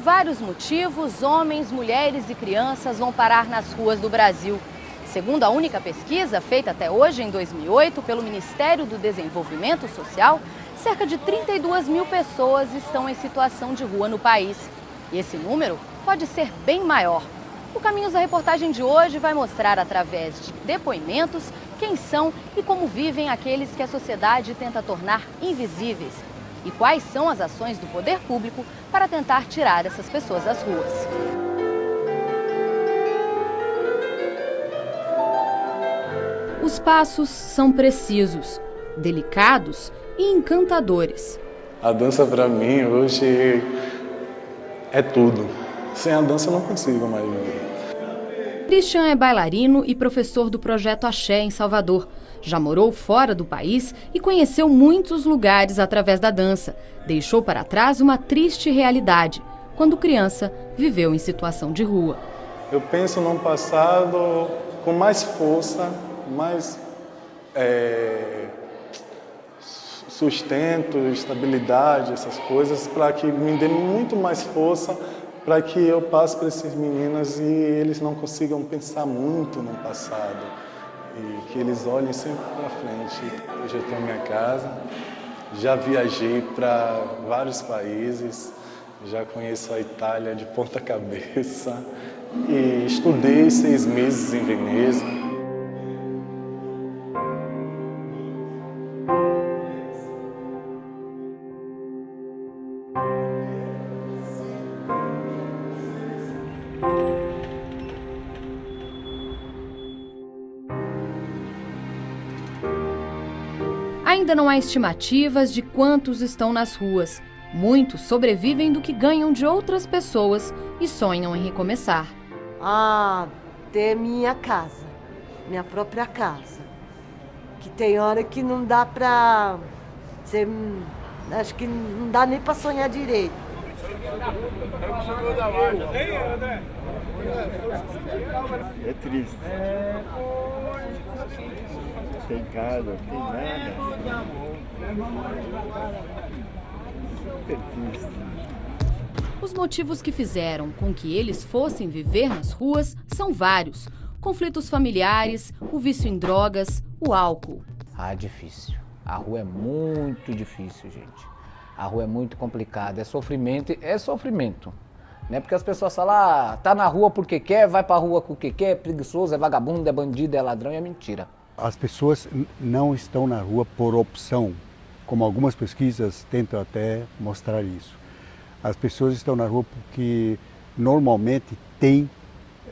vários motivos, homens, mulheres e crianças vão parar nas ruas do Brasil. Segundo a única pesquisa feita até hoje, em 2008, pelo Ministério do Desenvolvimento Social, cerca de 32 mil pessoas estão em situação de rua no país. E esse número pode ser bem maior. O Caminhos da Reportagem de hoje vai mostrar, através de depoimentos, quem são e como vivem aqueles que a sociedade tenta tornar invisíveis. E quais são as ações do poder público para tentar tirar essas pessoas das ruas. Os passos são precisos, delicados e encantadores. A dança para mim hoje é tudo. Sem a dança eu não consigo mais viver. Christian é bailarino e professor do projeto Axé em Salvador. Já morou fora do país e conheceu muitos lugares através da dança. Deixou para trás uma triste realidade. Quando criança, viveu em situação de rua. Eu penso num passado com mais força, mais sustento, estabilidade, essas coisas, para que me dê muito mais força, para que eu passe para esses meninos e eles não consigam pensar muito no passado e que eles olhem sempre para frente. Hoje eu tenho minha casa, já viajei para vários países, já conheço a Itália de ponta cabeça e estudei 6 meses em Veneza. Ainda não há estimativas de quantos estão nas ruas. Muitos sobrevivem do que ganham de outras pessoas e sonham em recomeçar. Ter minha casa, minha própria casa. Que tem hora que não dá pra... acho que não dá nem pra sonhar direito. É triste. Tem casa, tem nada. É triste. Os motivos que fizeram com que eles fossem viver nas ruas são vários. Conflitos familiares, o vício em drogas, o álcool. É difícil. A rua é muito difícil, gente. A rua é muito complicada. É sofrimento. Não é porque as pessoas falam, tá na rua porque quer, vai pra rua porque quer, é preguiçoso, é vagabundo, é bandido, é ladrão, é mentira. As pessoas não estão na rua por opção, como algumas pesquisas tentam até mostrar isso. As pessoas estão na rua porque normalmente tem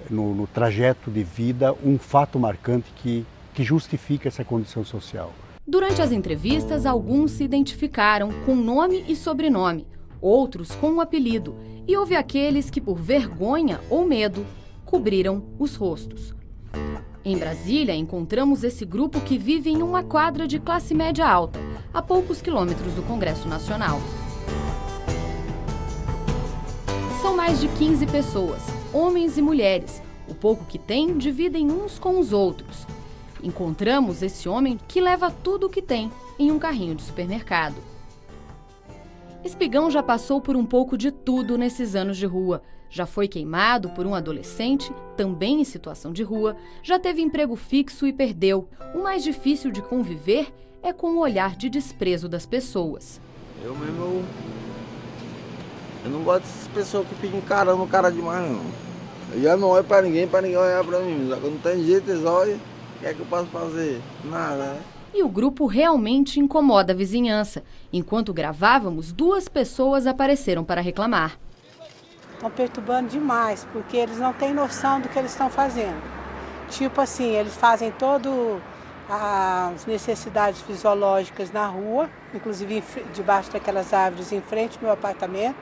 no trajeto de vida um fato marcante que justifica essa condição social. Durante as entrevistas, alguns se identificaram com nome e sobrenome, outros com um apelido, e houve aqueles que, por vergonha ou medo, cobriram os rostos. Em Brasília, encontramos esse grupo que vive em uma quadra de classe média alta, a poucos quilômetros do Congresso Nacional. São mais de 15 pessoas, homens e mulheres. O pouco que têm, dividem uns com os outros. Encontramos esse homem que leva tudo o que tem em um carrinho de supermercado. Espigão já passou por um pouco de tudo nesses anos de rua. Já foi queimado por um adolescente, também em situação de rua, já teve emprego fixo e perdeu. O mais difícil de conviver é com o olhar de desprezo das pessoas. Eu não gosto dessas pessoas que ficam encarando o cara demais, não. Eu já não olho pra ninguém olhar pra mim. Só que não tem jeito, eles olham. O que é que eu posso fazer? Nada, né? E o grupo realmente incomoda a vizinhança. Enquanto gravávamos, 2 pessoas apareceram para reclamar. Estão perturbando demais, porque eles não têm noção do que eles estão fazendo. Tipo assim, eles fazem todas as necessidades fisiológicas na rua, inclusive debaixo daquelas árvores em frente ao meu apartamento,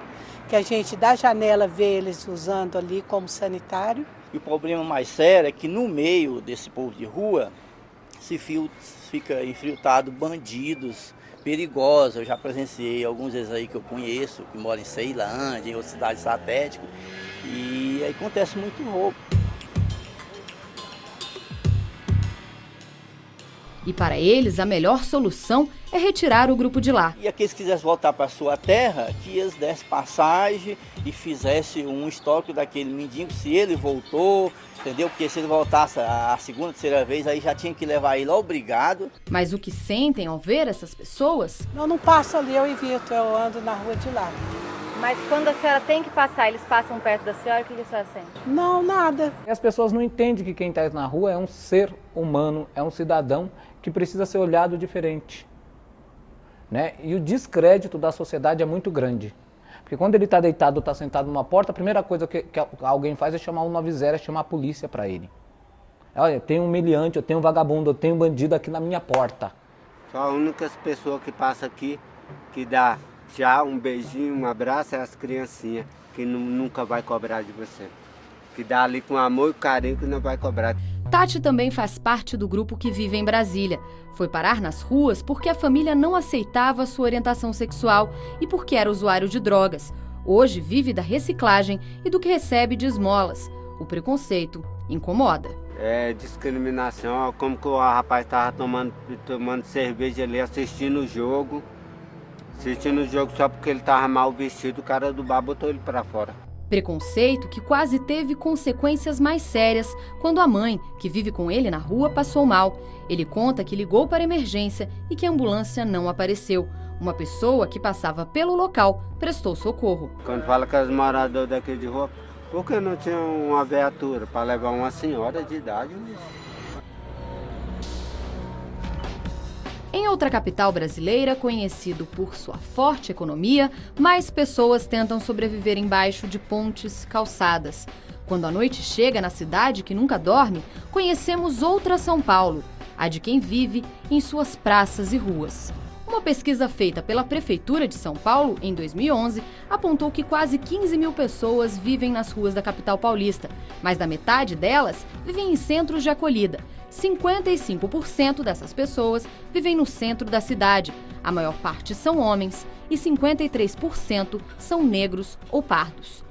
que a gente da janela vê eles usando ali como sanitário. E o problema mais sério é que no meio desse povo de rua fica infiltrado bandidos perigosos. Eu já presenciei alguns deles aí que eu conheço, que moram em Ceilândia, em outras cidades satélite, e aí acontece muito roubo. E para eles, a melhor solução é retirar o grupo de lá. E aqueles que quisessem voltar para sua terra, que eles dessem passagem e fizessem um histórico daquele mendigo, se ele voltou, entendeu? Porque se ele voltasse a segunda, terceira vez, aí já tinha que levar ele obrigado. Mas o que sentem ao ver essas pessoas? Eu não passo ali, eu evito, eu ando na rua de lá. Mas quando a senhora tem que passar, eles passam perto da senhora, o que a senhora sente? Não, nada. E as pessoas não entendem que quem está na rua é um ser humano, é um cidadão que precisa ser olhado diferente, né? E o descrédito da sociedade é muito grande. Porque quando ele está deitado ou está sentado numa porta, a primeira coisa que alguém faz é chamar o 190, é chamar a polícia para ele. Olha, tem um meliante, eu tenho um vagabundo, eu tenho um bandido aqui na minha porta. Só a única pessoa que passa aqui, que dá tchau, um beijinho, um abraço, é as criancinhas, que nunca vai cobrar de você. Que dá ali com amor e carinho que não vai cobrar. Tati também faz parte do grupo que vive em Brasília. Foi parar nas ruas porque a família não aceitava sua orientação sexual e porque era usuário de drogas. Hoje vive da reciclagem e do que recebe de esmolas. O preconceito incomoda. É discriminação, como que o rapaz estava tomando cerveja ali, assistindo o jogo só porque ele estava mal vestido, o cara do bar botou ele para fora. Preconceito que quase teve consequências mais sérias quando a mãe, que vive com ele na rua, passou mal. Ele conta que ligou para a emergência e que a ambulância não apareceu. Uma pessoa que passava pelo local prestou socorro. Quando fala com os moradores daqui de rua, por que não tinha uma viatura para levar uma senhora de idade? Em outra capital brasileira, conhecido por sua forte economia, mais pessoas tentam sobreviver embaixo de pontes, calçadas. Quando a noite chega na cidade que nunca dorme, conhecemos outra São Paulo, a de quem vive em suas praças e ruas. Uma pesquisa feita pela Prefeitura de São Paulo, em 2011, apontou que quase 15 mil pessoas vivem nas ruas da capital paulista. Mais da metade delas vivem em centros de acolhida. 55% dessas pessoas vivem no centro da cidade. A maior parte são homens e 53% são negros ou pardos.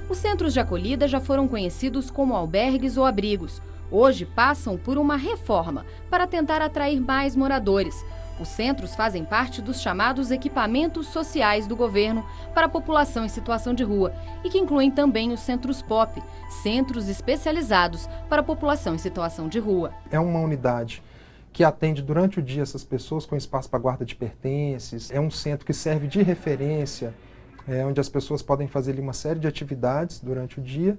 Os centros de acolhida já foram conhecidos como albergues ou abrigos. Hoje passam por uma reforma para tentar atrair mais moradores. Os centros fazem parte dos chamados equipamentos sociais do governo para a população em situação de rua e que incluem também os centros POP, centros especializados para a população em situação de rua. É uma unidade que atende durante o dia essas pessoas com espaço para guarda de pertences, é um centro que serve de referência, onde as pessoas podem fazer ali uma série de atividades durante o dia,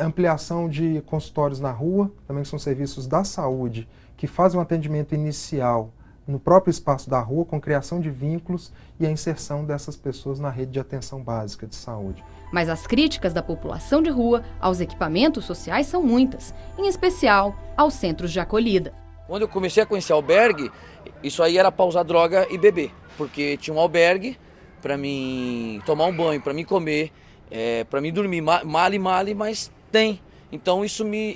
ampliação de consultórios na rua, também são serviços da saúde que fazem um atendimento inicial no próprio espaço da rua, com criação de vínculos e a inserção dessas pessoas na rede de atenção básica de saúde. Mas as críticas da população de rua aos equipamentos sociais são muitas, em especial aos centros de acolhida. Quando eu comecei a conhecer albergue, isso aí era para usar droga e beber, porque tinha um albergue para mim tomar um banho, para mim comer, para mim dormir, male, mas tem. Então isso me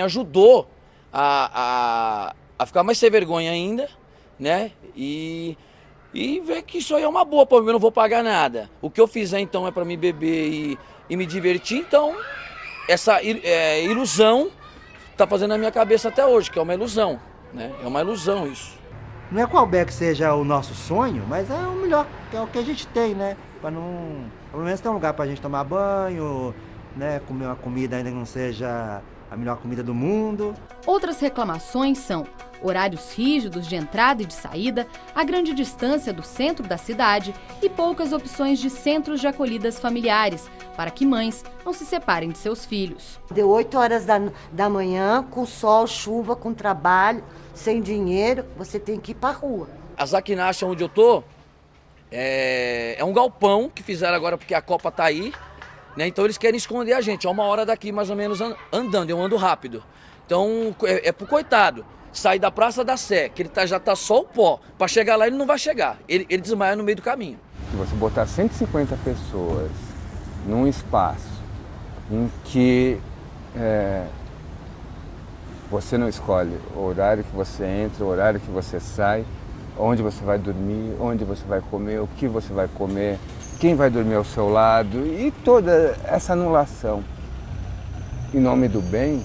ajudou a ficar mais sem vergonha ainda, né? E ver que isso aí é uma boa, pô, eu não vou pagar nada. O que eu fizer então é para me beber e me divertir, então essa ilusão tá fazendo na minha cabeça até hoje, que é uma ilusão, né? É uma ilusão isso. Não é que o albergue seja o nosso sonho, mas é o melhor, que é o que a gente tem, né? Para não, pelo menos ter um lugar para a gente tomar banho, né? Comer uma comida ainda que não seja a melhor comida do mundo. Outras reclamações são horários rígidos de entrada e de saída, a grande distância do centro da cidade e poucas opções de centros de acolhidas familiares, para que mães não se separem de seus filhos. Deu 8 horas da manhã, com sol, chuva, com trabalho, sem dinheiro, você tem que ir para a rua. A Zaquinacha, onde eu tô, é um galpão que fizeram agora porque a Copa tá aí, né? Então eles querem esconder a gente, é 1 hora daqui mais ou menos andando, eu ando rápido. Então é pro coitado sair da Praça da Sé, que ele já tá só o pó, para chegar lá ele não vai chegar, ele desmaia no meio do caminho. Se você botar 150 pessoas num espaço em que você não escolhe o horário que você entra, o horário que você sai, onde você vai dormir, onde você vai comer, o que você vai comer, quem vai dormir ao seu lado e toda essa anulação em nome do bem.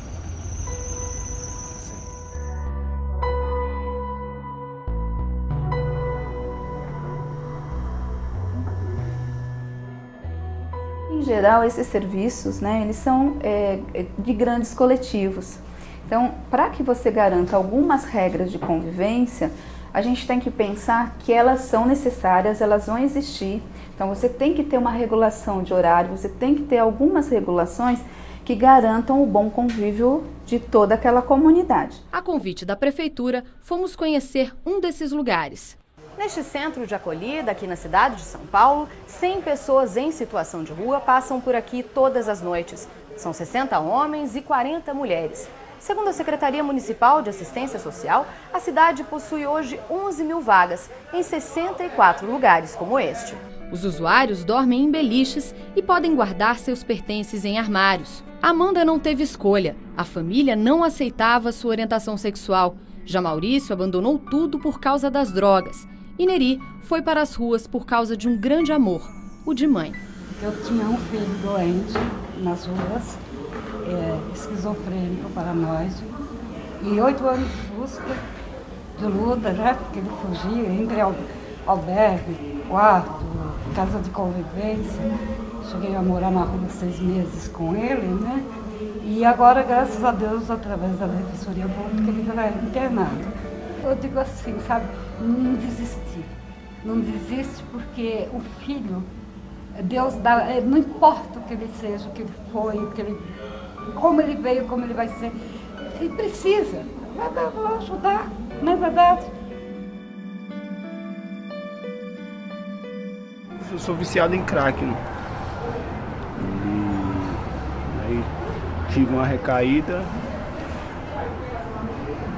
Em geral, esses serviços, né, eles são de grandes coletivos. Então, para que você garanta algumas regras de convivência, a gente tem que pensar que elas são necessárias, elas vão existir. Então, você tem que ter uma regulação de horário, você tem que ter algumas regulações que garantam o bom convívio de toda aquela comunidade. A convite da prefeitura, fomos conhecer um desses lugares. Neste centro de acolhida, aqui na cidade de São Paulo, 100 pessoas em situação de rua passam por aqui todas as noites. São 60 homens e 40 mulheres. Segundo a Secretaria Municipal de Assistência Social, a cidade possui hoje 11 mil vagas, em 64 lugares como este. Os usuários dormem em beliches e podem guardar seus pertences em armários. Amanda não teve escolha. A família não aceitava sua orientação sexual. Já Maurício abandonou tudo por causa das drogas. E Neri foi para as ruas por causa de um grande amor, o de mãe. Eu tinha um filho doente nas ruas, esquizofrênico, paranoide, e 8 anos de busca, de luta, né? Porque ele fugia entre albergue, quarto, casa de convivência. Cheguei a morar na rua 6 meses com ele, né? E agora, graças a Deus, através da Defensoria Pública, ele está internado. Eu digo assim, sabe, não desistir. Não desiste porque o filho, Deus dá, não importa o que ele seja, o que ele foi, como ele veio, como ele vai ser, ele precisa. Vai ajudar, não é verdade? Eu sou viciado em crack, né? E aí tive uma recaída,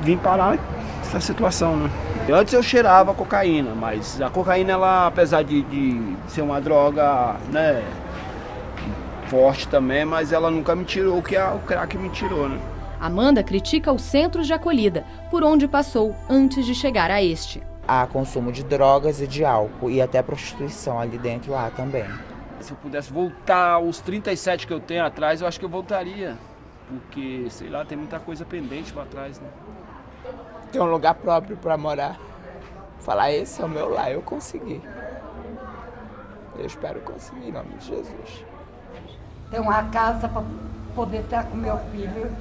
vim parar nessa situação, né? Antes eu cheirava cocaína, mas a cocaína, ela, apesar de ser uma droga, né, forte também, mas ela nunca me tirou o que o crack me tirou, né? Amanda critica os centros de acolhida, por onde passou antes de chegar a este. Há consumo de drogas e de álcool e até prostituição ali dentro lá também. Se eu pudesse voltar aos 37 que eu tenho atrás, eu acho que eu voltaria. Porque, sei lá, tem muita coisa pendente para trás, né? Ter um lugar próprio para morar. Falar, esse é o meu lar, eu consegui. Eu espero conseguir, em nome de Jesus. Ter uma casa para poder estar com meu filho.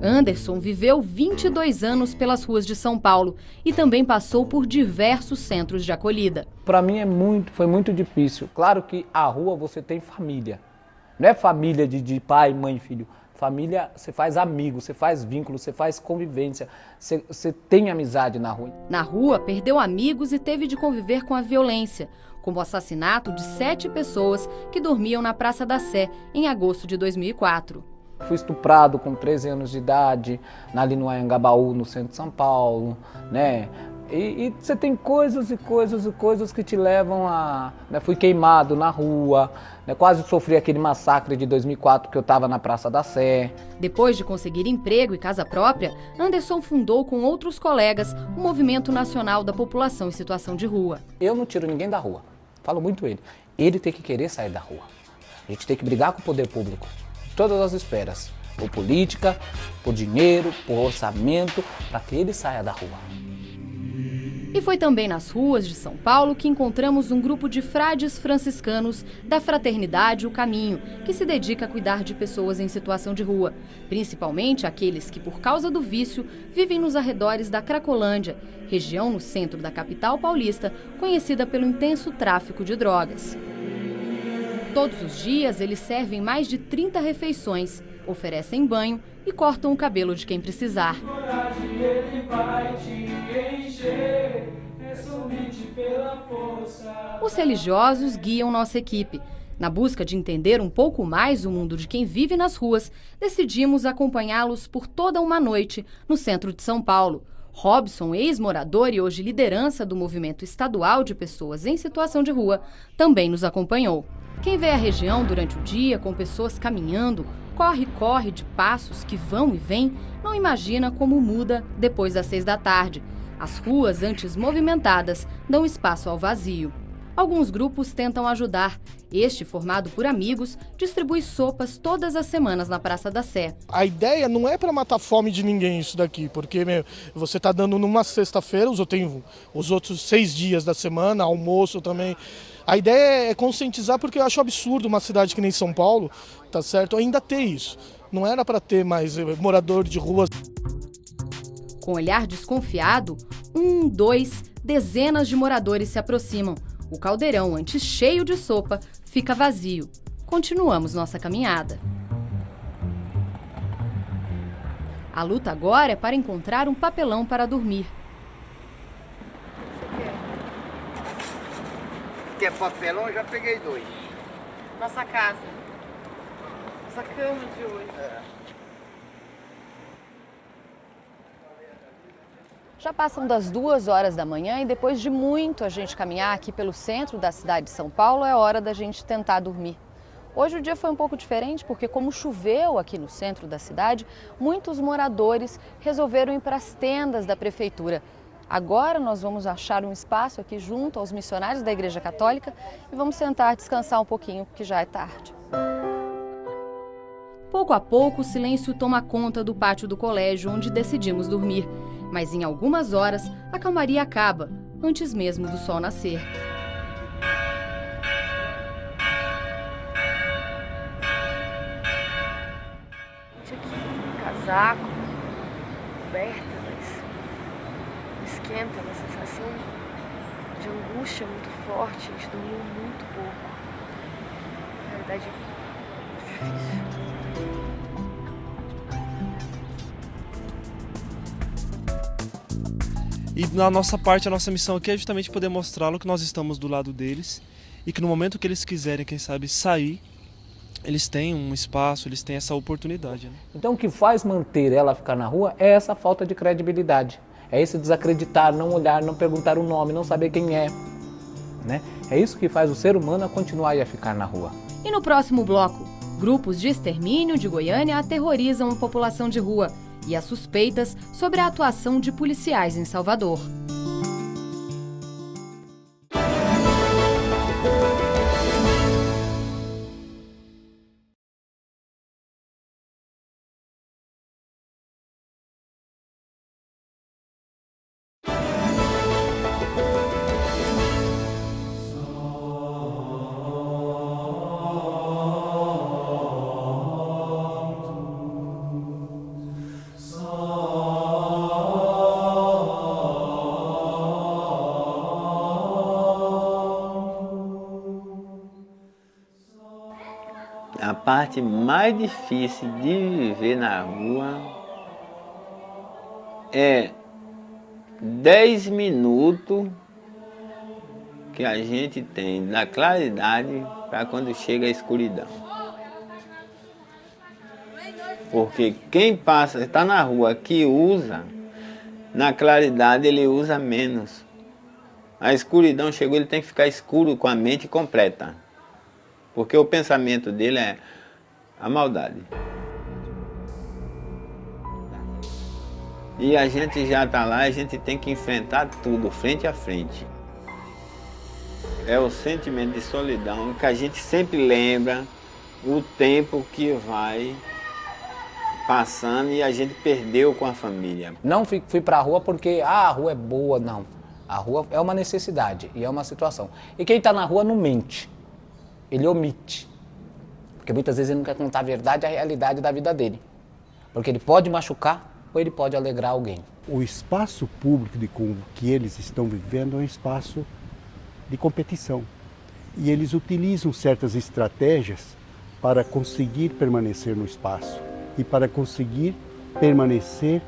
Anderson viveu 22 anos pelas ruas de São Paulo e também passou por diversos centros de acolhida. Para mim foi muito difícil. Claro que a rua você tem família. Não é família de pai, mãe e filho. Família, você faz amigos, você faz vínculos, você faz convivência, você tem amizade na rua. Na rua, perdeu amigos e teve de conviver com a violência, como o assassinato de 7 pessoas que dormiam na Praça da Sé em agosto de 2004. Fui estuprado com 13 anos de idade, ali no Anhangabaú, no centro de São Paulo, né? E você tem coisas e coisas e coisas que te levam a... Né? Fui queimado na rua, né? Quase sofri aquele massacre de 2004 que eu estava na Praça da Sé. Depois de conseguir emprego e casa própria, Anderson fundou com outros colegas o Movimento Nacional da População em Situação de Rua. Eu não tiro ninguém da rua, falo muito ele. Ele tem que querer sair da rua. A gente tem que brigar com o poder público, todas as esferas. Por política, por dinheiro, por orçamento, para que ele saia da rua. E foi também nas ruas de São Paulo que encontramos um grupo de frades franciscanos da Fraternidade O Caminho, que se dedica a cuidar de pessoas em situação de rua, principalmente aqueles que, por causa do vício, vivem nos arredores da Cracolândia, região no centro da capital paulista, conhecida pelo intenso tráfico de drogas. Todos os dias, eles servem mais de 30 refeições, oferecem banho e cortam o cabelo de quem precisar. Os religiosos guiam nossa equipe. Na busca de entender um pouco mais o mundo de quem vive nas ruas, decidimos acompanhá-los por toda uma noite no centro de São Paulo. Robson, ex-morador e hoje liderança do movimento estadual de pessoas em situação de rua, também nos acompanhou. Quem vê a região durante o dia com pessoas caminhando, corre de passos que vão e vêm, não imagina como muda depois das 6 da tarde. As ruas, antes movimentadas, dão espaço ao vazio. Alguns grupos tentam ajudar. Este, formado por amigos, distribui sopas todas as semanas na Praça da Sé. A ideia não é para matar a fome de ninguém isso daqui, porque você está dando numa sexta-feira, eu tenho os outros 6 dias da semana, almoço também. A ideia é conscientizar, porque eu acho absurdo uma cidade que nem São Paulo, tá certo, ainda ter isso. Não era para ter mais morador de rua. Com olhar desconfiado, 1, 2, dezenas de moradores se aproximam. O caldeirão, antes cheio de sopa, fica vazio. Continuamos nossa caminhada. A luta agora é para encontrar um papelão para dormir. Quer papelão? Eu já peguei 2. Nossa casa. Nossa cama de hoje. Já passam das 2 horas da manhã e depois de muito a gente caminhar aqui pelo centro da cidade de São Paulo, é hora da gente tentar dormir. Hoje o dia foi um pouco diferente porque, como choveu aqui no centro da cidade, muitos moradores resolveram ir para as tendas da prefeitura. Agora nós vamos achar um espaço aqui junto aos missionários da Igreja Católica e vamos sentar descansar um pouquinho, porque já é tarde. Pouco a pouco, o silêncio toma conta do pátio do colégio onde decidimos dormir. Mas em algumas horas, a calmaria acaba, antes mesmo do sol nascer. Gente, aqui, casaco, coberta, mas esquenta, uma sensação de angústia muito forte. A gente dormiu muito pouco. Na realidade, muito difícil. E na nossa parte, a nossa missão aqui é justamente poder mostrá-lo que nós estamos do lado deles e que no momento que eles quiserem, quem sabe, sair, eles têm um espaço, eles têm essa oportunidade. Né? Então o que faz manter ela ficar na rua é essa falta de credibilidade. É esse desacreditar, não olhar, não perguntar o nome, não saber quem é. Né? É isso que faz o ser humano a continuar a ficar na rua. E no próximo bloco, grupos de extermínio de Goiânia aterrorizam a população de rua e as suspeitas sobre a atuação de policiais em Salvador. A parte mais difícil de viver na rua é 10 minutos que a gente tem da claridade para quando chega a escuridão. Porque quem passa, está na rua, que usa, na claridade ele usa menos. A escuridão chegou, ele tem que ficar escuro com a mente completa. Porque o pensamento dele é a maldade. E a gente já está lá, a gente tem que enfrentar tudo, frente a frente. É o sentimento de solidão que a gente sempre lembra o tempo que vai passando e a gente perdeu com a família. Não fui para a rua porque a rua é boa, não. A rua é uma necessidade e é uma situação. E quem está na rua não mente. Ele omite, porque muitas vezes ele não quer contar a verdade, a realidade da vida dele. Porque ele pode machucar ou ele pode alegrar alguém. O espaço público com que eles estão vivendo é um espaço de competição. E eles utilizam certas estratégias para conseguir permanecer no espaço e para conseguir permanecer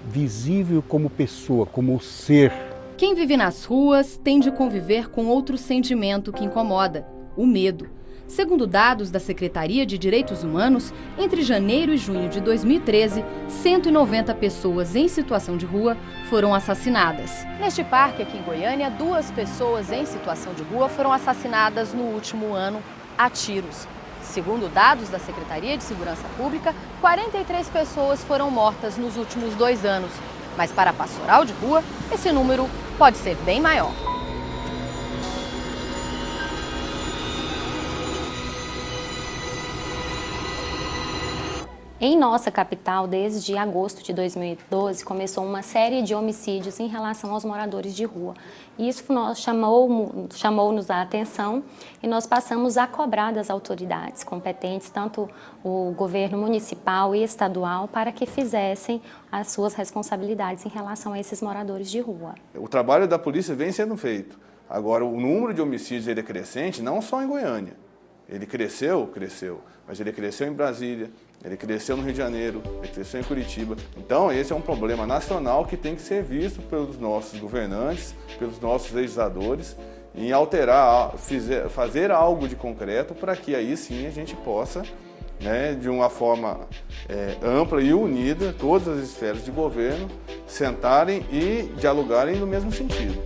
visível como pessoa, como ser. Quem vive nas ruas tem de conviver com outro sentimento que incomoda: o medo. Segundo dados da Secretaria de Direitos Humanos, entre janeiro e junho de 2013, 190 pessoas em situação de rua foram assassinadas. Neste parque aqui em Goiânia, 2 pessoas em situação de rua foram assassinadas no último ano a tiros. Segundo dados da Secretaria de Segurança Pública, 43 pessoas foram mortas nos últimos 2 anos. Mas para a pastoral de rua, esse número pode ser bem maior. Em nossa capital, desde agosto de 2012, começou uma série de homicídios em relação aos moradores de rua. Isso chamou-nos a atenção e nós passamos a cobrar das autoridades competentes, tanto o governo municipal e estadual, para que fizessem as suas responsabilidades em relação a esses moradores de rua. O trabalho da polícia vem sendo feito. Agora, o número de homicídios ele é crescente, não só em Goiânia. Ele cresceu, mas ele cresceu em Brasília, ele cresceu no Rio de Janeiro, ele cresceu em Curitiba. Então, esse é um problema nacional que tem que ser visto pelos nossos governantes, pelos nossos legisladores, em alterar, fazer algo de concreto para que aí sim a gente possa, né, de uma forma ampla e unida, todas as esferas de governo sentarem e dialogarem no mesmo sentido.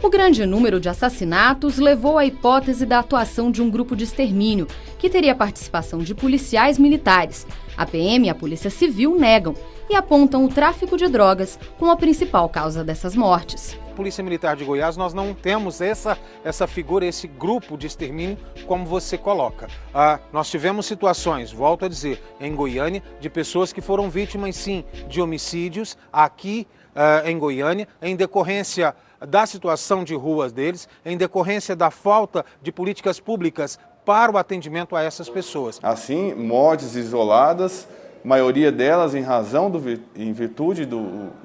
O grande número de assassinatos levou à hipótese da atuação de um grupo de extermínio, que teria participação de policiais militares. A PM e a Polícia Civil negam e apontam o tráfico de drogas como a principal causa dessas mortes. Polícia Militar de Goiás, nós não temos essa figura, esse grupo de extermínio, como você coloca. Nós tivemos situações, volto a dizer, em Goiânia, de pessoas que foram vítimas, sim, de homicídios aqui em Goiânia, em decorrência da situação de ruas deles, em decorrência da falta de políticas públicas para o atendimento a essas pessoas. Assim, mortes isoladas, maioria delas em virtude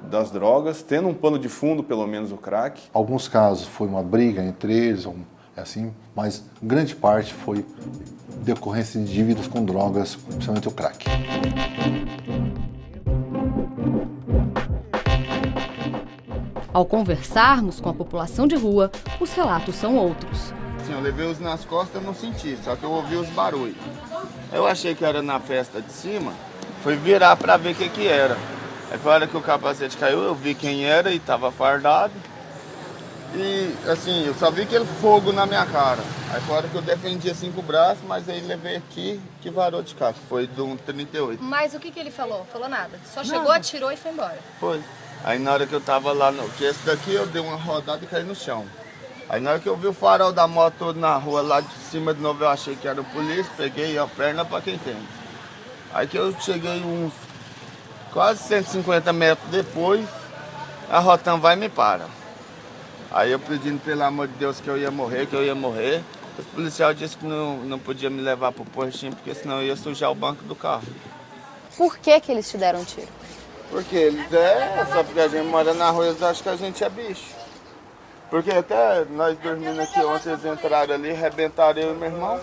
das drogas, tendo um pano de fundo, pelo menos o crack. Alguns casos foi uma briga entre eles, assim, mas grande parte foi decorrência de dívidas com drogas, principalmente o crack. Ao conversarmos com a população de rua, os relatos são outros. Sim, eu levei os nas costas, não senti, só que eu ouvi os barulhos. Eu achei que era na festa de cima, fui virar para ver o que era. Aí foi a hora que o capacete caiu, eu vi quem era e estava fardado. E assim, eu só vi aquele fogo na minha cara. Aí foi a hora que eu defendi assim com o braço, mas aí levei aqui que varou de cá, que foi de um 38. Mas o que ele falou? Falou nada? Só Nada. chegou, atirou e foi embora? Foi. Aí na hora que eu tava lá, que esse daqui eu dei uma rodada e caí no chão. Aí na hora que eu vi o farol da moto todo na rua, lá de cima de novo, eu achei que era o polícia, peguei a perna pra quem tem. Aí que eu cheguei uns quase 150 metros depois, a Rotam vai e me para. Aí eu pedindo pelo amor de Deus que eu ia morrer, os policiais disseram que não podia me levar pro postinho, porque senão eu ia sujar o banco do carro. Por que eles te deram um tiro? Porque eles só porque a gente mora na rua, eles acham que a gente é bicho. Porque até nós dormindo aqui ontem, eles entraram ali, arrebentaram eu e meu irmão.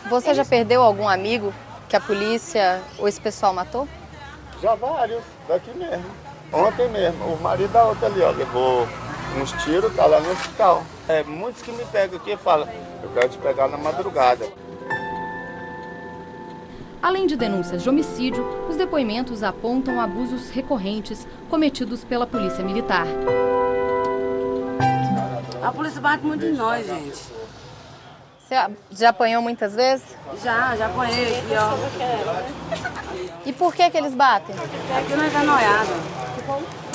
Você já perdeu algum amigo que a polícia ou esse pessoal matou? Já vários, daqui mesmo. Ontem mesmo, o marido da outra ali, ó, levou uns tiros, tá lá no hospital. Muitos que me pegam aqui e falam, eu quero te pegar na madrugada. Além de denúncias de homicídio, os depoimentos apontam abusos recorrentes cometidos pela Polícia Militar. A polícia bate muito em nós, gente. Você já apanhou muitas vezes? Já apanhei aqui, ó. E por que eles batem? Porque nós é noiado.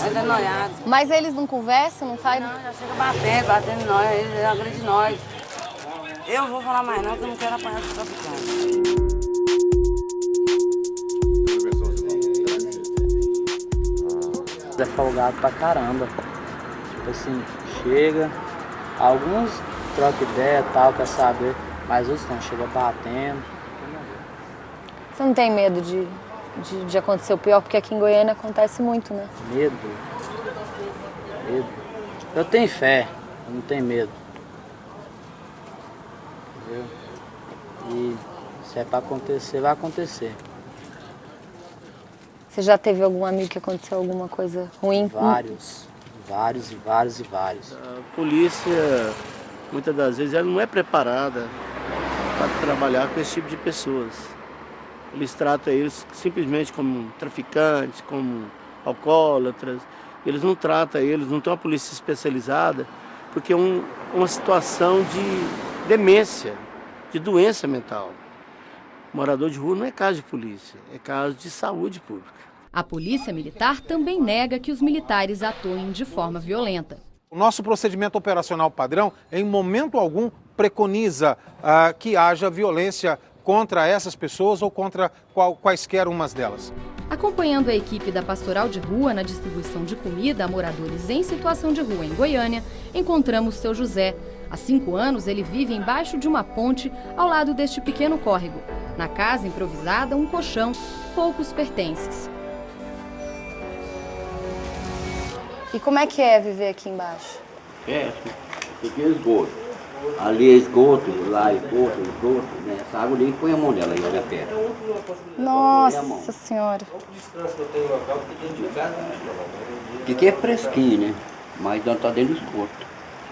Nós é noiado. Mas eles não conversam, não fazem? Não, já chega batendo em nós, eles agredem nós. Eu vou falar mais não, porque eu não quero apanhar dos traficantes. É folgado pra caramba. Tipo assim, chega, alguns trocam ideia e tal, quer saber, mas outros não, chega batendo. Você não tem medo de acontecer o pior? Porque aqui em Goiânia acontece muito, né? Medo. Eu tenho fé, eu não tenho medo. Entendeu? E se é pra acontecer, vai acontecer. Você já teve algum amigo que aconteceu alguma coisa ruim? Vários. A polícia, muitas das vezes, ela não é preparada para trabalhar com esse tipo de pessoas. Eles tratam eles simplesmente como traficantes, como alcoólatras. Eles não tratam eles, não tem uma polícia especializada, porque é uma situação de demência, de doença mental. Morador de rua não é caso de polícia, é caso de saúde pública. A Polícia Militar também nega que os militares atuem de forma violenta. O nosso procedimento operacional padrão, em momento algum, preconiza que haja violência contra essas pessoas ou contra quaisquer umas delas. Acompanhando a equipe da Pastoral de Rua na distribuição de comida a moradores em situação de rua em Goiânia, encontramos seu José. Há 5 anos, ele vive embaixo de uma ponte ao lado deste pequeno córrego. Na casa improvisada, um colchão, poucos pertences. E como é que é viver aqui embaixo? Aqui é esgoto. Ali é esgoto, lá é esgoto, né? Essa água nem põe a mão dela aí, olha perto. Nossa Senhora. Aqui é fresquinho, né? Mas não tá dentro do esgoto.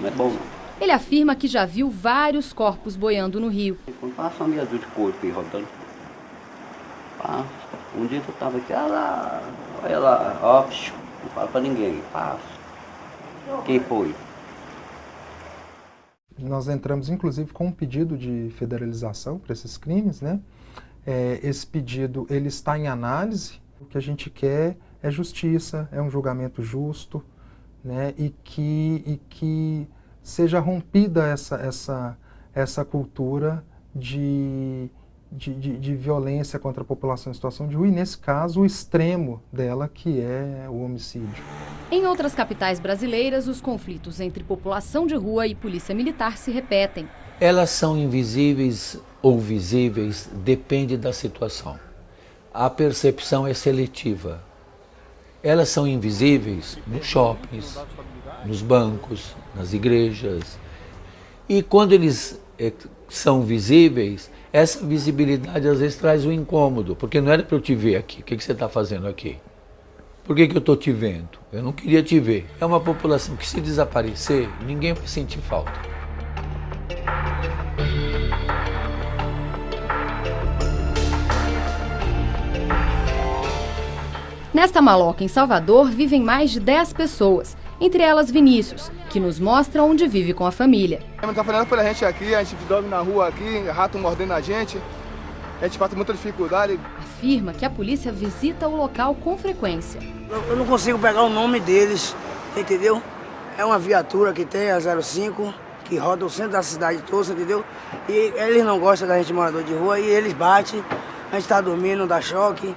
Não é bom não. Ele afirma que já viu vários corpos boiando no rio. Quando passa uma meia dúzia de corpo aí rodando. Passa. Um dia que eu tava aqui, olha lá, ó, não fala pra ninguém, passa. Quem foi? Nós entramos, inclusive, com um pedido de federalização para esses crimes, né? Esse pedido, ele está em análise. O que a gente quer é justiça, é um julgamento justo, né? E que seja rompida essa cultura de violência contra a população em situação de rua, e nesse caso o extremo dela, que é o homicídio. Em outras capitais brasileiras, os conflitos entre população de rua e polícia militar se repetem. Elas são invisíveis ou visíveis, depende da situação. A percepção é seletiva. Elas são invisíveis nos shoppings, nos bancos, nas igrejas. E quando eles são visíveis, essa visibilidade às vezes traz um incômodo, porque não era para eu te ver aqui. O que você está fazendo aqui? Por que eu estou te vendo? Eu não queria te ver. É uma população que, se desaparecer, ninguém vai sentir falta. Nesta maloca em Salvador vivem mais de 10 pessoas, entre elas Vinícius, que nos mostra onde vive com a família. Não está falando pela gente aqui, a gente dorme na rua aqui, rato mordendo a gente passa muita dificuldade. Afirma que a polícia visita o local com frequência. Eu não consigo pegar o nome deles, entendeu? É uma viatura que tem, a 05, que roda o centro da cidade toda, entendeu? E eles não gostam da gente morador de rua, e eles batem, a gente está dormindo, dá choque,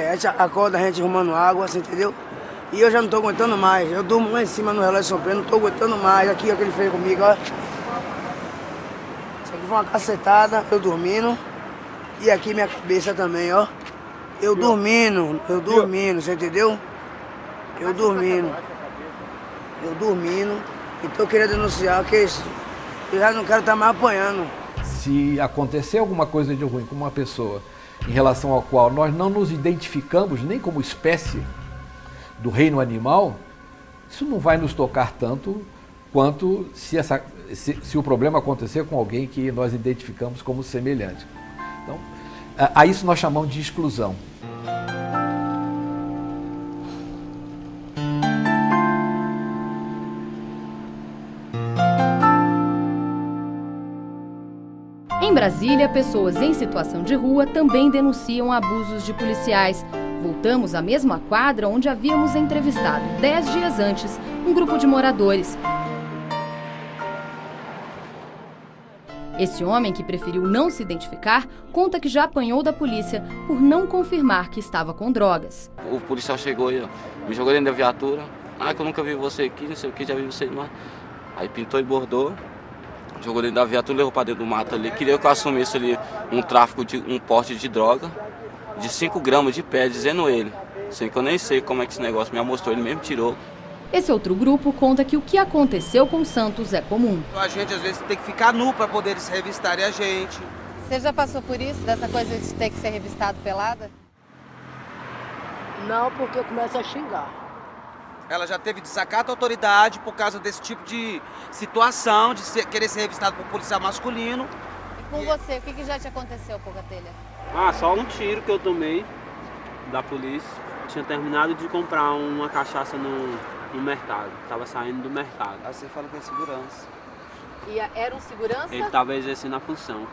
a gente acorda a gente arrumando água, entendeu? E eu já não estou aguentando mais, eu durmo lá em cima no relógio sofrendo, não estou aguentando mais. Aqui, o que ele fez comigo, ó. Isso aqui foi uma cacetada, eu dormindo. E aqui minha cabeça também, ó. Eu dormindo, você entendeu? Eu dormindo. Então eu queria denunciar que eu já não quero estar mais apanhando. Se acontecer alguma coisa de ruim com uma pessoa em relação ao qual nós não nos identificamos nem como espécie do reino animal, isso não vai nos tocar tanto quanto se o problema acontecer com alguém que nós identificamos como semelhante. Então, a isso nós chamamos de exclusão. Em Brasília, pessoas em situação de rua também denunciam abusos de policiais. Voltamos à mesma quadra onde havíamos entrevistado 10 dias antes um grupo de moradores. Esse homem, que preferiu não se identificar, conta que já apanhou da polícia por não confirmar que estava com drogas. O policial chegou aí, me jogou dentro da viatura. Que eu nunca vi você aqui, não sei o que, já vi você lá. Aí pintou e bordou, jogou dentro da viatura, levou para dentro do mato ali. Queria que eu assumisse ali um tráfico de um porte de droga de 5 gramas de pé, dizendo ele. Assim que eu nem sei como é que esse negócio me mostrou, ele mesmo tirou. Esse outro grupo conta que o que aconteceu com Santos é comum. A gente às vezes tem que ficar nu para poder eles revistarem a gente. Você já passou por isso, dessa coisa de ter que ser revistado pelada? Não, porque começa a xingar. Ela já teve desacato à autoridade por causa desse tipo de situação, de querer ser revistado por policial masculino. E com você, o que já te aconteceu, Pocatelha? Só um tiro que eu tomei da polícia. Tinha terminado de comprar uma cachaça no mercado. Tava saindo do mercado. Aí você fala com a segurança. E era um segurança? Ele estava exercendo a função.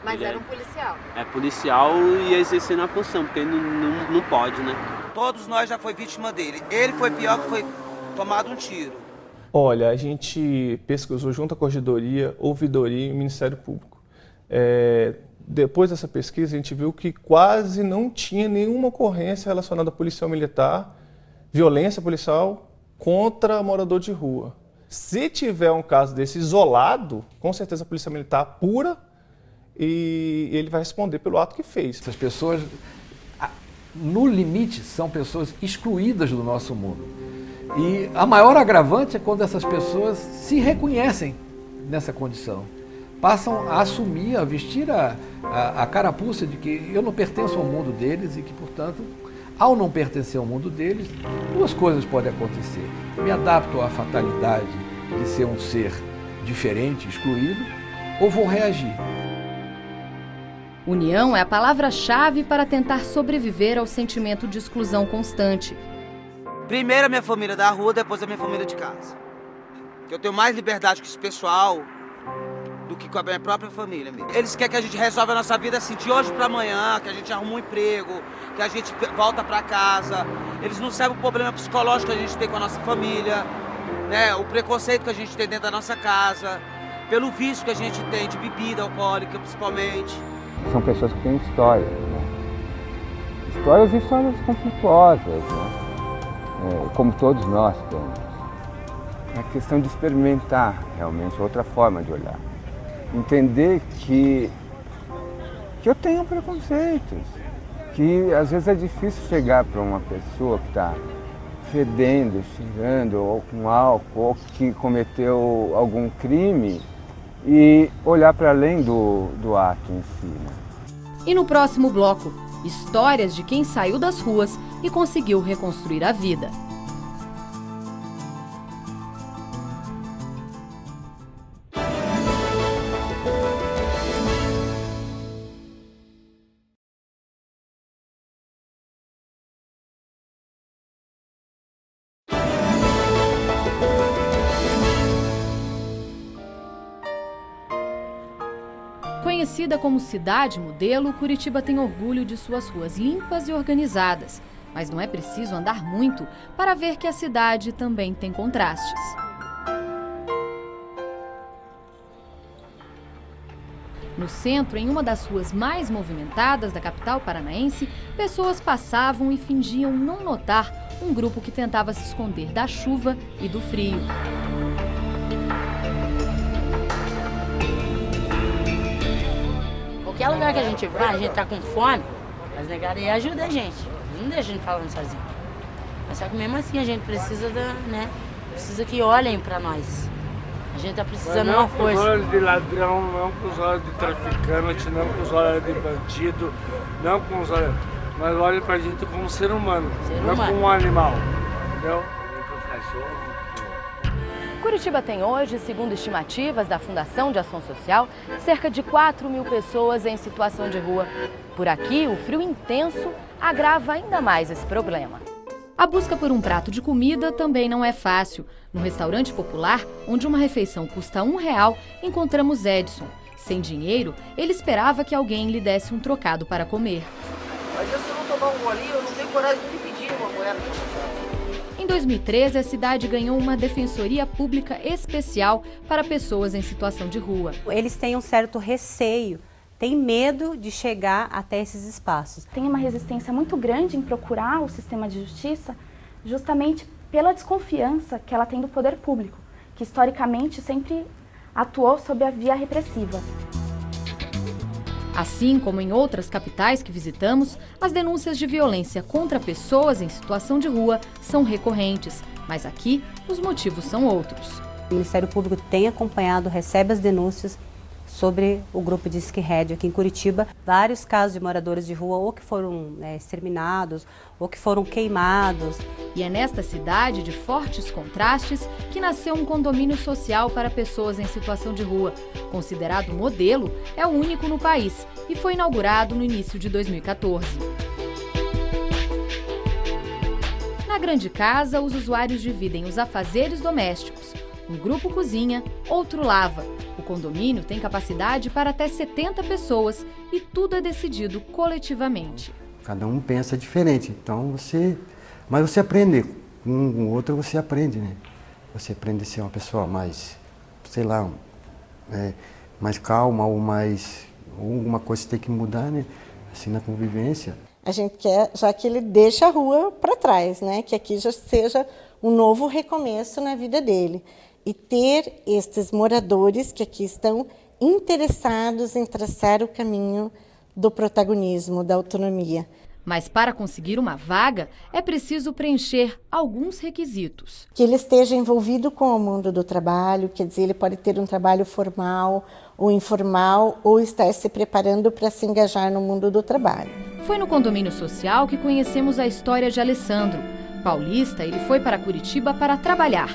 Mas ele era um policial? É policial e exercendo a função, porque ele não pode, né? Todos nós já foi vítima dele. Ele foi pior que foi tomado um tiro. Olha, a gente pesquisou junto à Corregedoria, Ouvidoria e Ministério Público. Depois dessa pesquisa, a gente viu que quase não tinha nenhuma ocorrência relacionada a policial militar, violência policial contra morador de rua. Se tiver um caso desse isolado, com certeza a polícia militar apura e ele vai responder pelo ato que fez. Essas pessoas, no limite, são pessoas excluídas do nosso mundo. E a maior agravante é quando essas pessoas se reconhecem nessa condição. Passam a assumir, a vestir a carapuça de que eu não pertenço ao mundo deles e que, portanto, ao não pertencer ao mundo deles, duas coisas podem acontecer. Me adapto à fatalidade de ser um ser diferente, excluído, ou vou reagir. União é a palavra-chave para tentar sobreviver ao sentimento de exclusão constante. Primeiro a minha família da rua, depois a minha família de casa. Eu tenho mais liberdade com esse pessoal do que com a minha própria família mesmo. Eles querem que a gente resolva a nossa vida assim, de hoje para amanhã, que a gente arruma um emprego, que a gente volta para casa. Eles não sabem o problema psicológico que a gente tem com a nossa família, né? O preconceito que a gente tem dentro da nossa casa, pelo vício que a gente tem de bebida alcoólica, principalmente. São pessoas que têm histórias, né? Histórias conflituosas, né? Como todos nós temos. É questão de experimentar realmente outra forma de olhar. Entender que eu tenho preconceitos, que às vezes é difícil chegar para uma pessoa que está fedendo, cheirando, ou com álcool, ou que cometeu algum crime e olhar para além do ato em si. Né? E no próximo bloco, histórias de quem saiu das ruas e conseguiu reconstruir a vida. Conhecida como cidade modelo, Curitiba tem orgulho de suas ruas limpas e organizadas. Mas não é preciso andar muito para ver que a cidade também tem contrastes. No centro, em uma das ruas mais movimentadas da capital paranaense, pessoas passavam e fingiam não notar um grupo que tentava se esconder da chuva e do frio. Qualquer lugar que a gente vai, a gente tá com fome, as negadas aí ajudam a gente. Não deixa a gente falando sozinho. Mas só que mesmo assim a gente precisa precisa que olhem pra nós. A gente tá precisando de uma força. Não com os olhos de ladrão, não com os olhos de traficante, não com os olhos de bandido, não com os olhos... Mas olhem pra gente como ser humano, não como um animal, entendeu? Curitiba tem hoje, segundo estimativas da Fundação de Ação Social, cerca de 4.000 pessoas em situação de rua. Por aqui, o frio intenso agrava ainda mais esse problema. A busca por um prato de comida também não é fácil. No restaurante popular, onde uma refeição custa R$1, encontramos Edson. Sem dinheiro, ele esperava que alguém lhe desse um trocado para comer. Mas se eu não tomar um golinho, eu não tenho coragem de pedir uma moeda. Em 2013, a cidade ganhou uma defensoria pública especial para pessoas em situação de rua. Eles têm um certo receio, têm medo de chegar até esses espaços. Tem uma resistência muito grande em procurar o sistema de justiça, justamente pela desconfiança que ela tem do poder público, que historicamente sempre atuou sob a via repressiva. Assim como em outras capitais que visitamos, as denúncias de violência contra pessoas em situação de rua são recorrentes, mas aqui os motivos são outros. O Ministério Público tem acompanhado, recebe as denúncias sobre o grupo de skinhead aqui em Curitiba. Vários casos de moradores de rua ou que foram exterminados ou que foram queimados. E é nesta cidade de fortes contrastes que nasceu um condomínio social para pessoas em situação de rua. Considerado modelo, é o único no país e foi inaugurado no início de 2014. Na grande casa, os usuários dividem os afazeres domésticos. Um grupo cozinha, outro lava. O condomínio tem capacidade para até 70 pessoas e tudo é decidido coletivamente. Cada um pensa diferente, então mas você aprende, com o outro você aprende, né? você aprende a ser uma pessoa mais, sei lá, mais calma ou mais... alguma coisa que tem que mudar, né? Assim, na convivência. A gente quer, já que ele deixa a rua para trás, né? Que aqui já seja um novo recomeço na vida dele. E ter estes moradores que aqui estão interessados em traçar o caminho do protagonismo, da autonomia. Mas para conseguir uma vaga, é preciso preencher alguns requisitos. Que ele esteja envolvido com o mundo do trabalho, quer dizer, ele pode ter um trabalho formal ou informal, ou estar se preparando para se engajar no mundo do trabalho. Foi no condomínio social que conhecemos a história de Alessandro. Paulista, ele foi para Curitiba para trabalhar.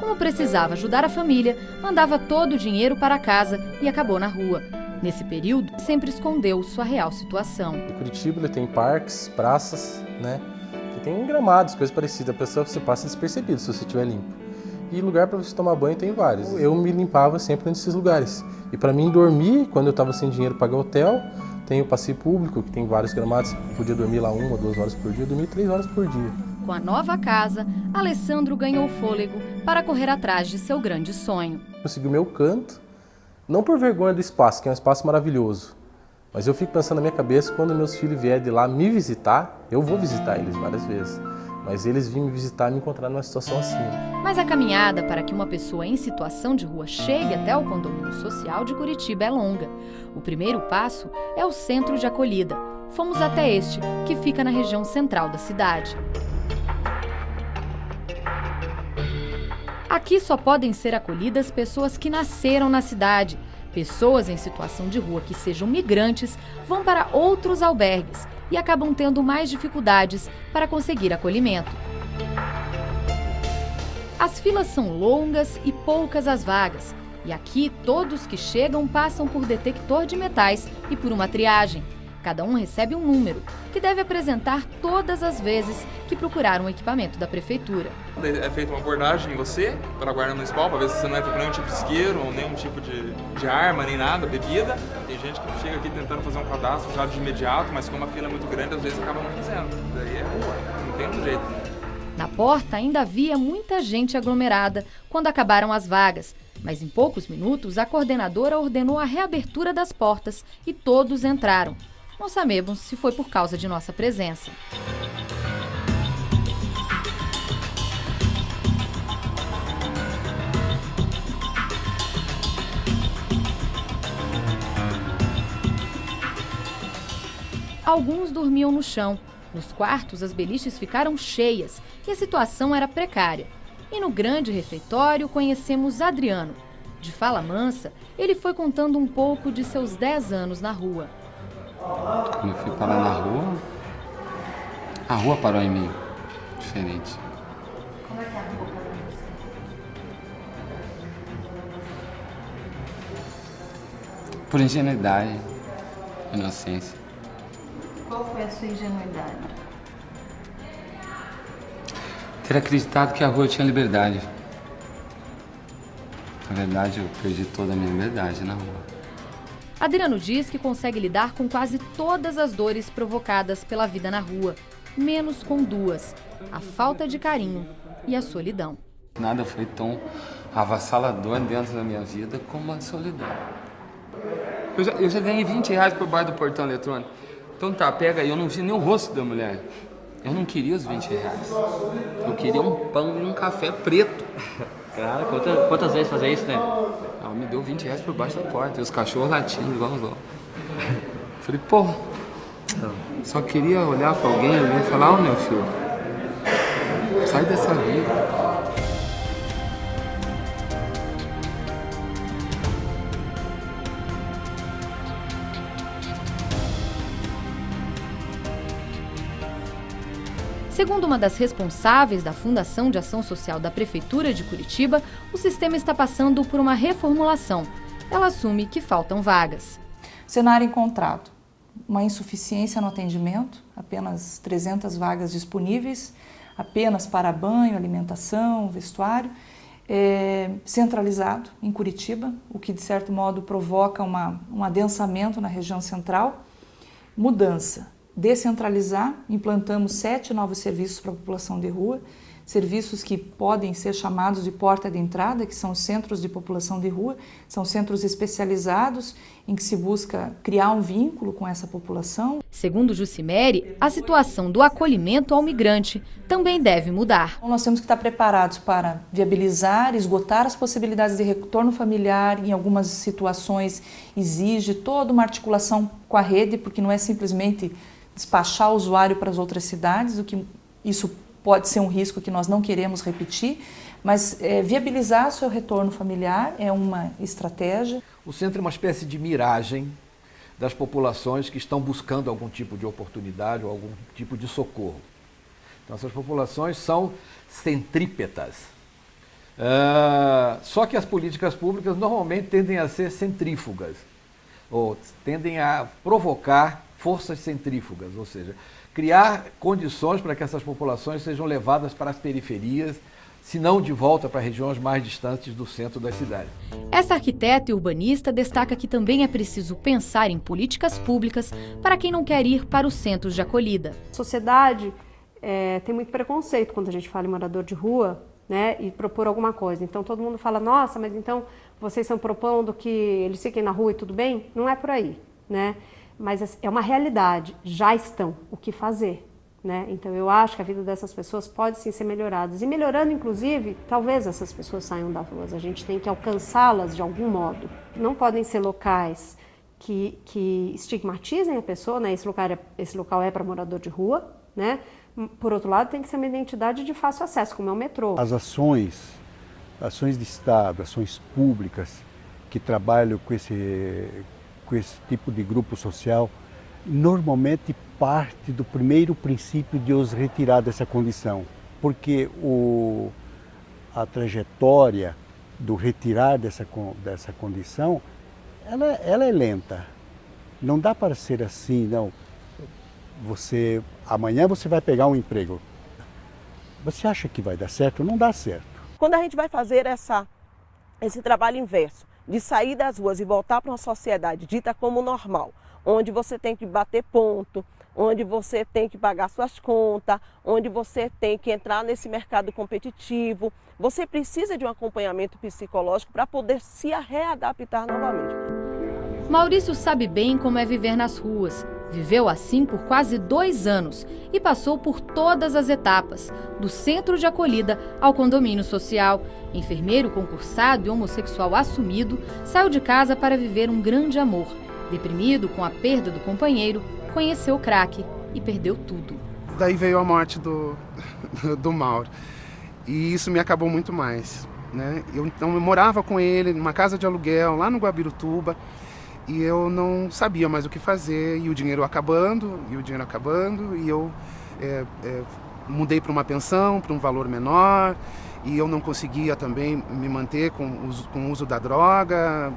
Como precisava ajudar a família, mandava todo o dinheiro para casa e acabou na rua. Nesse período, sempre escondeu sua real situação. Em Curitiba ele tem parques, praças, né? Que tem gramados, coisas parecidas. A pessoa você passa despercebido se você estiver limpo. E lugar para você tomar banho tem vários. Eu me limpava sempre nesses lugares. E para mim dormir, quando eu estava sem dinheiro para pagar hotel, tem o passeio público, que tem vários gramados. Eu podia dormir lá 1 ou 2 horas por dia, eu dormia 3 horas por dia. Com a nova casa, Alessandro ganhou fôlego para correr atrás de seu grande sonho. Consegui o meu canto. Não por vergonha do espaço, que é um espaço maravilhoso, mas eu fico pensando na minha cabeça, quando meus filhos vierem de lá me visitar, eu vou visitar eles várias vezes, mas eles vêm me visitar e me encontrar numa situação assim. Mas a caminhada para que uma pessoa em situação de rua chegue até o condomínio social de Curitiba é longa. O primeiro passo é o centro de acolhida. Fomos até este, que fica na região central da cidade. Aqui só podem ser acolhidas pessoas que nasceram na cidade. Pessoas em situação de rua que sejam migrantes vão para outros albergues e acabam tendo mais dificuldades para conseguir acolhimento. As filas são longas e poucas as vagas. E aqui todos que chegam passam por detector de metais e por uma triagem. Cada um recebe um número, que deve apresentar todas as vezes que procurar um equipamento da prefeitura. É feita uma abordagem em você, pela Guarda Municipal, para ver se você não entra com nenhum tipo de isqueiro, ou nenhum tipo de arma, nem nada, bebida. Tem gente que chega aqui tentando fazer um cadastro já de imediato, mas como a fila é muito grande, às vezes acaba não fazendo. Daí é rua, não tem outro jeito. Na porta ainda havia muita gente aglomerada quando acabaram as vagas. Mas em poucos minutos, a coordenadora ordenou a reabertura das portas e todos entraram. Não sabemos se foi por causa de nossa presença. Alguns dormiam no chão. Nos quartos, as beliches ficaram cheias e a situação era precária. E no grande refeitório conhecemos Adriano. De fala mansa, ele foi contando um pouco de seus 10 anos na rua. Quando eu fui parar na rua, a rua parou em mim, diferente. Como é que a rua parou em você? Por ingenuidade, inocência. Qual foi a sua ingenuidade? Ter acreditado que a rua tinha liberdade. Na verdade, eu perdi toda a minha liberdade na rua. Adriano diz que consegue lidar com quase todas as dores provocadas pela vida na rua, menos com duas: a falta de carinho e a solidão. Nada foi tão avassalador dentro da minha vida como a solidão. Eu já ganhei R$20 por baixo do portão eletrônico. Então tá, pega aí, eu não vi nem o rosto da mulher. Eu não queria os R$20. Eu queria um pão e um café preto. Cara, quantas vezes fazer isso, né? Ela me deu R$20 por baixo da porta e os cachorros latindo igual os loucos. Falei, pô, só queria olhar pra alguém ali e falar, meu filho, sai dessa vida. Segundo uma das responsáveis da Fundação de Ação Social da Prefeitura de Curitiba, o sistema está passando por uma reformulação. Ela assume que faltam vagas. Cenário encontrado: uma insuficiência no atendimento, apenas 300 vagas disponíveis, apenas para banho, alimentação, vestuário, centralizado em Curitiba, o que de certo modo provoca um adensamento na região central. Mudança: descentralizar, implantamos 7 novos serviços para a população de rua, serviços que podem ser chamados de porta de entrada, que são os centros de população de rua, são centros especializados em que se busca criar um vínculo com essa população. Segundo Jucimere, a situação do acolhimento ao migrante também deve mudar. Então, nós temos que estar preparados para viabilizar, esgotar as possibilidades de retorno familiar. Em algumas situações exige toda uma articulação com a rede, porque não é simplesmente despachar o usuário para as outras cidades, o que isso pode ser um risco que nós não queremos repetir, mas viabilizar seu retorno familiar é uma estratégia. O centro é uma espécie de miragem das populações que estão buscando algum tipo de oportunidade ou algum tipo de socorro. Então essas populações são centrípetas. Só que as políticas públicas normalmente tendem a ser centrífugas, ou tendem a provocar forças centrífugas, ou seja, criar condições para que essas populações sejam levadas para as periferias, se não de volta para regiões mais distantes do centro das cidades. Essa arquiteta e urbanista destaca que também é preciso pensar em políticas públicas para quem não quer ir para os centros de acolhida. A sociedade tem muito preconceito quando a gente fala em morador de rua, né, e propor alguma coisa. Então todo mundo fala, nossa, mas então vocês estão propondo que eles fiquem na rua e tudo bem? Não é por aí, né? Mas é uma realidade, já estão, o que fazer, né? Então eu acho que a vida dessas pessoas pode sim ser melhorada. E melhorando, inclusive, talvez essas pessoas saiam das ruas, a gente tem que alcançá-las de algum modo. Não podem ser locais que estigmatizem a pessoa, né? Esse local é para morador de rua, né? Por outro lado, tem que ser uma identidade de fácil acesso, como é o metrô. As ações de Estado, ações públicas que trabalham com esse tipo de grupo social, normalmente parte do primeiro princípio de os retirar dessa condição, porque a trajetória do retirar dessa condição, ela é lenta. Não dá para ser assim, não. Amanhã você vai pegar um emprego. Você acha que vai dar certo? Não dá certo. Quando a gente vai fazer esse trabalho inverso, de sair das ruas e voltar para uma sociedade dita como normal, onde você tem que bater ponto, onde você tem que pagar suas contas, onde você tem que entrar nesse mercado competitivo, você precisa de um acompanhamento psicológico para poder se readaptar novamente. Maurício sabe bem como é viver nas ruas. Viveu assim por quase 2 anos e passou por todas as etapas, do centro de acolhida ao condomínio social. Enfermeiro concursado e homossexual assumido, saiu de casa para viver um grande amor. Deprimido com a perda do companheiro, conheceu o crack e perdeu tudo. Daí veio a morte do Mauro. E isso me acabou muito mais, né? Então eu morava com ele numa casa de aluguel lá no Guabirutuba. E eu não sabia mais o que fazer, e o dinheiro acabando, e eu mudei para uma pensão, para um valor menor, e eu não conseguia também me manter com o uso da droga.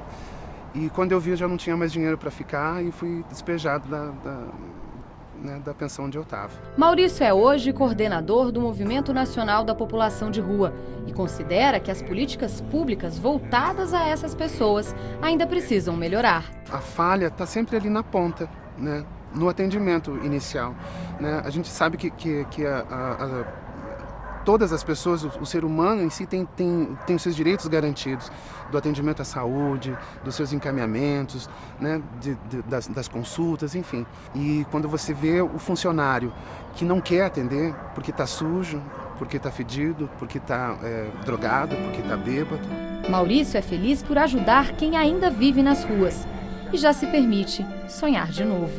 E quando eu vi, eu já não tinha mais dinheiro para ficar e fui despejado da pensão onde eu estava. Maurício é hoje coordenador do Movimento Nacional da População de Rua e considera que as políticas públicas voltadas a essas pessoas ainda precisam melhorar. A falha está sempre ali na ponta, né? No atendimento inicial, né? A gente sabe que todas as pessoas, o ser humano em si tem os seus direitos garantidos, do atendimento à saúde, dos seus encaminhamentos, né, das consultas, enfim. E quando você vê o funcionário que não quer atender porque está sujo, porque está fedido, porque está drogado, porque está bêbado. Maurício é feliz por ajudar quem ainda vive nas ruas e já se permite sonhar de novo.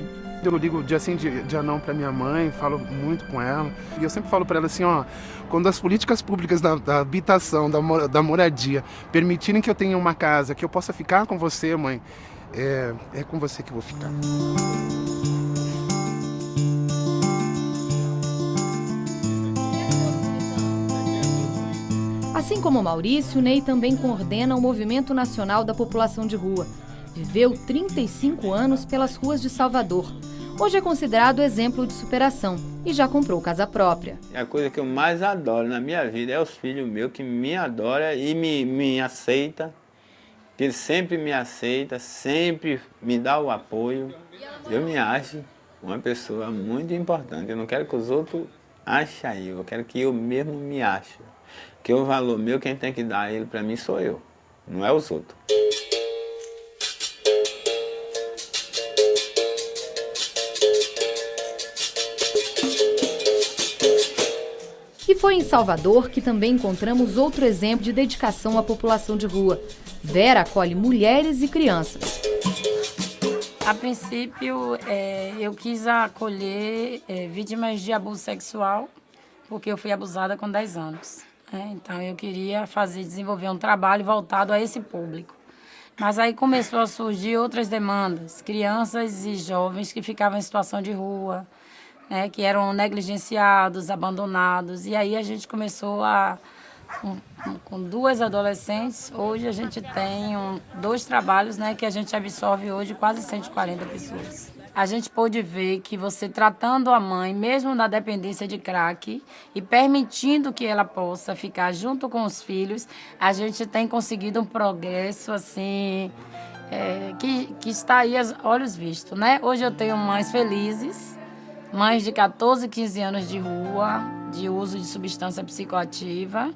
Eu ligo dia sim, dia não para minha mãe, falo muito com ela. E eu sempre falo para ela assim, ó, quando as políticas públicas da habitação, da moradia, permitirem que eu tenha uma casa, que eu possa ficar com você, mãe, é com você que eu vou ficar. Assim como Maurício, Ney também coordena o Movimento Nacional da População de Rua. Viveu 35 anos pelas ruas de Salvador. Hoje é considerado exemplo de superação e já comprou casa própria. A coisa que eu mais adoro na minha vida é os filhos meus que me adoram e me aceitam. Que eles sempre me aceitam, sempre me dão o apoio. Eu me acho uma pessoa muito importante. Eu não quero que os outros acha eu quero que eu mesmo me ache. Que o valor meu, quem tem que dar ele para mim sou eu, não é os outros. E foi em Salvador que também encontramos outro exemplo de dedicação à população de rua. Vera acolhe mulheres e crianças. A princípio, eu quis acolher vítimas de abuso sexual, porque eu fui abusada com 10 anos. Então, eu queria desenvolver um trabalho voltado a esse público. Mas aí começou a surgir outras demandas, crianças e jovens que ficavam em situação de rua, que eram negligenciados, abandonados. E aí a gente começou com 2 adolescentes. Hoje a gente tem 2 trabalhos, que a gente absorve hoje quase 140 pessoas. A gente pôde ver que você tratando a mãe, mesmo na dependência de crack, e permitindo que ela possa ficar junto com os filhos, a gente tem conseguido um progresso assim, que está aí aos olhos vistos. Hoje eu tenho mães felizes, mães de 14, 15 anos de rua, de uso de substância psicoativa.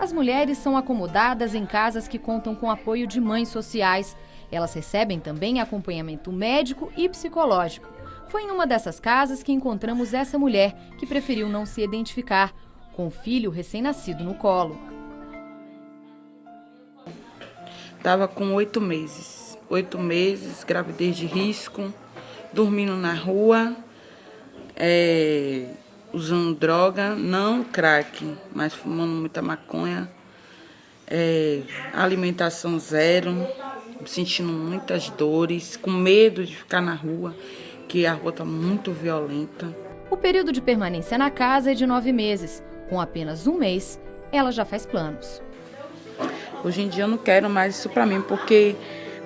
As mulheres são acomodadas em casas que contam com apoio de mães sociais. Elas recebem também acompanhamento médico e psicológico. Foi em uma dessas casas que encontramos essa mulher que preferiu não se identificar, com o filho recém-nascido no colo. Estava com 8 meses. 8 meses, gravidez de risco, dormindo na rua, usando droga, não crack, mas fumando muita maconha, alimentação zero, sentindo muitas dores, com medo de ficar na rua, que a rua está muito violenta. O período de permanência na casa é de 9 meses. Com apenas 1 mês, ela já faz planos. Hoje em dia eu não quero mais isso para mim, porque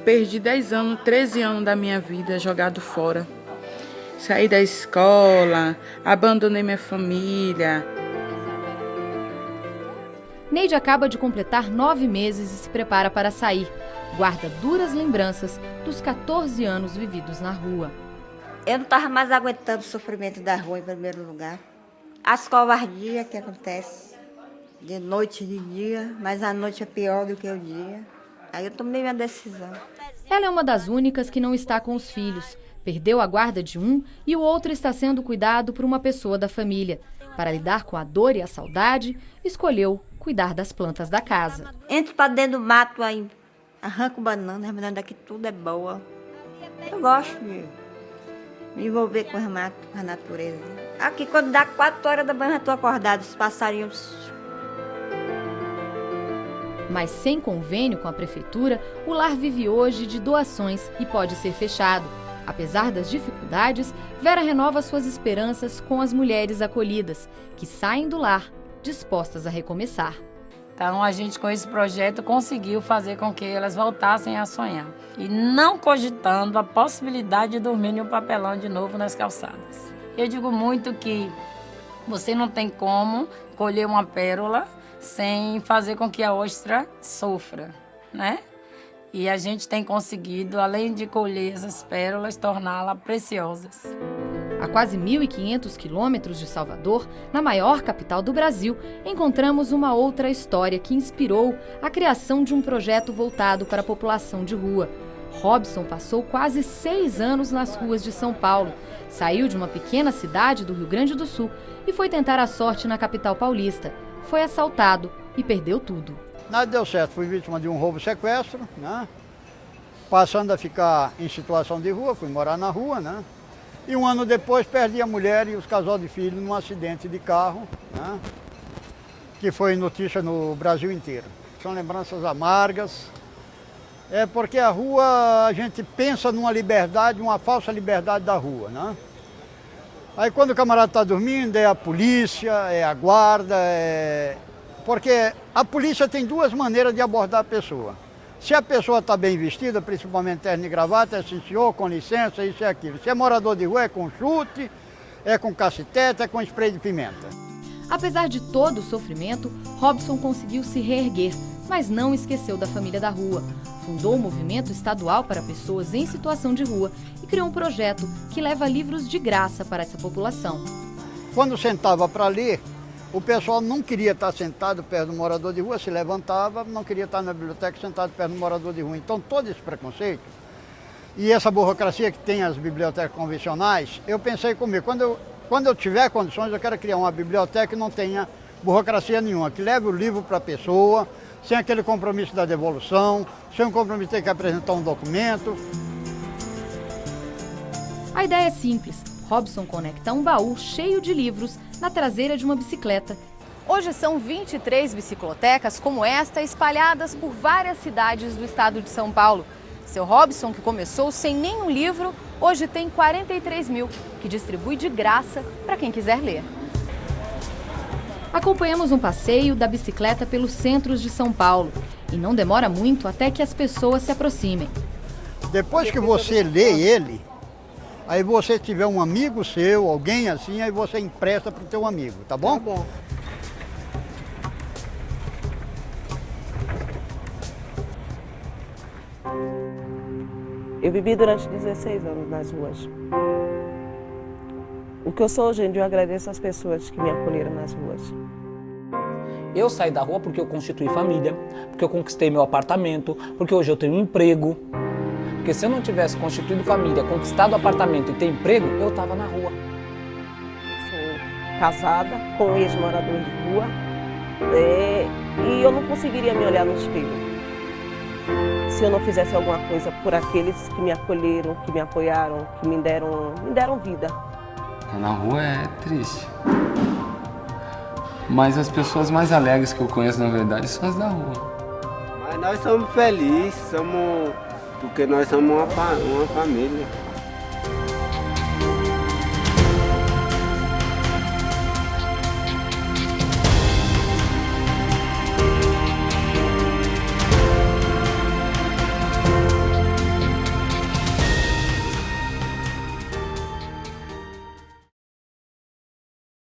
perdi 10 anos, 13 anos da minha vida jogado fora. Saí da escola, abandonei minha família. Neide acaba de completar 9 meses e se prepara para sair. Guarda duras lembranças dos 14 anos vividos na rua. Eu não estava mais aguentando o sofrimento da rua em primeiro lugar. As covardias que acontecem de noite e de dia, mas a noite é pior do que o dia. Aí eu tomei minha decisão. Ela é uma das únicas que não está com os filhos. Perdeu a guarda de um e o outro está sendo cuidado por uma pessoa da família. Para lidar com a dor e a saudade, escolheu cuidar das plantas da casa. Entro para dentro do mato aí, arranco banana, a banana daqui tudo é boa. Eu gosto de me envolver com os matos, com a natureza. Aqui quando dá 4 horas da manhã eu estou acordada, os passarinhos. Mas sem convênio com a prefeitura, o lar vive hoje de doações e pode ser fechado. Apesar das dificuldades, Vera renova suas esperanças com as mulheres acolhidas, que saem do lar dispostas a recomeçar. Então, a gente, com esse projeto, conseguiu fazer com que elas voltassem a sonhar. E não cogitando a possibilidade de dormir em um papelão de novo nas calçadas. Eu digo muito que você não tem como colher uma pérola sem fazer com que a ostra sofra, E a gente tem conseguido, além de colher essas pérolas, torná-las preciosas. A quase 1.500 quilômetros de Salvador, na maior capital do Brasil, encontramos uma outra história que inspirou a criação de um projeto voltado para a população de rua. Robson passou quase 6 anos nas ruas de São Paulo, saiu de uma pequena cidade do Rio Grande do Sul e foi tentar a sorte na capital paulista. Foi assaltado e perdeu tudo. Nada deu certo, fui vítima de um roubo e sequestro, Passando a ficar em situação de rua, fui morar na rua, E 1 ano depois perdi a mulher e os casal de filhos num acidente de carro, Que foi notícia no Brasil inteiro. São lembranças amargas. É porque a rua, a gente pensa numa liberdade, uma falsa liberdade da rua, Aí quando o camarada está dormindo, é a polícia, é a guarda, Porque a polícia tem 2 maneiras de abordar a pessoa. Se a pessoa está bem vestida, principalmente terno e gravata, é sim senhor, com licença, isso e aquilo. Se é morador de rua, é com chute, é com cacetete, é com spray de pimenta. Apesar de todo o sofrimento, Robson conseguiu se reerguer, mas não esqueceu da família da rua. Fundou o Movimento Estadual para Pessoas em Situação de Rua e criou um projeto que leva livros de graça para essa população. Quando sentava para ler, o pessoal não queria estar sentado perto do morador de rua, se levantava, não queria estar na biblioteca sentado perto do morador de rua. Então, todo esse preconceito e essa burocracia que tem as bibliotecas convencionais, eu pensei comigo, quando eu tiver condições, eu quero criar uma biblioteca que não tenha burocracia nenhuma, que leve o livro para a pessoa, sem aquele compromisso da devolução, sem um compromisso de ter que apresentar um documento. A ideia é simples. Robson conecta um baú cheio de livros na traseira de uma bicicleta. Hoje são 23 biciclotecas como esta espalhadas por várias cidades do estado de São Paulo. Seu Robson, que começou sem nenhum livro, hoje tem 43 mil, que distribui de graça para quem quiser ler. Acompanhamos um passeio da bicicleta pelos centros de São Paulo. E não demora muito até que as pessoas se aproximem. Depois que você lê ele, aí você tiver um amigo seu, alguém assim, aí você empresta para o teu amigo, tá bom? Tá bom. Eu vivi durante 16 anos nas ruas. O que eu sou hoje em dia, eu agradeço às pessoas que me acolheram nas ruas. Eu saí da rua porque eu constituí família, porque eu conquistei meu apartamento, porque hoje eu tenho um emprego. Porque se eu não tivesse constituído família, conquistado apartamento e ter emprego, eu estava na rua. Sou casada com um ex-morador de rua e eu não conseguiria me olhar no espelho se eu não fizesse alguma coisa por aqueles que me acolheram, que me apoiaram, que me deram vida. Na rua é triste. Mas as pessoas mais alegres que eu conheço, na verdade, são as da rua. Mas nós somos felizes, porque nós somos uma família.